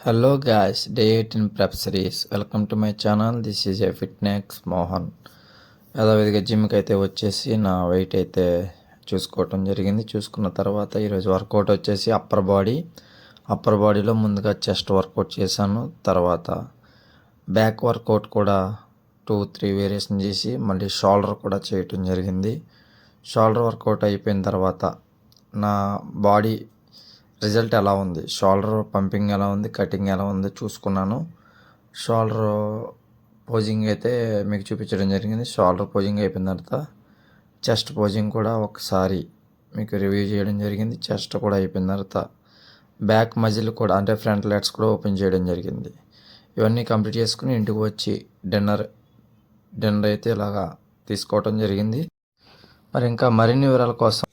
Hello guys, day 18 prep series. Welcome to my channel. This is a fitness Mohan. యథావిధిగా జిమ్కి అయితే వచ్చేసి నా వెయిట్ అయితే చూసుకోవటం జరిగింది. చూసుకున్న తర్వాత ఈరోజు వర్కౌట్ వచ్చేసి అప్పర్ బాడీలో ముందుగా చెస్ట్ వర్కౌట్ చేశాను. తర్వాత బ్యాక్ వర్కౌట్ కూడా 2-3 వేరియేషన్ చేసి మళ్ళీ షోల్డర్ కూడా చేయటం జరిగింది. షోల్డర్ వర్కౌట్ అయిపోయిన తర్వాత నా బాడీ రిజల్ట్ ఎలా ఉంది, షోల్డర్ పంపింగ్ ఎలా ఉంది, కటింగ్ ఎలా ఉంది చూసుకున్నాను. షోల్డర్ పోజింగ్ అయితే మీకు చూపించడం జరిగింది. షోల్డర్ పోజింగ్ అయిపోయిన తర్వాత చెస్ట్ పోజింగ్ కూడా ఒకసారి మీకు రివ్యూ చేయడం జరిగింది. చెస్ట్ కూడా అయిపోయిన తర్వాత బ్యాక్ మజిల్ కూడా అంటే ఫ్రంట్ లెట్స్ కూడా ఓపెన్ చేయడం జరిగింది. ఇవన్నీ కంప్లీట్ చేసుకుని ఇంటికి వచ్చి డిన్నర్ అయితే ఇలాగా తీసుకోవటం జరిగింది. మరి ఇంకా మరిన్ని వివరాల కోసం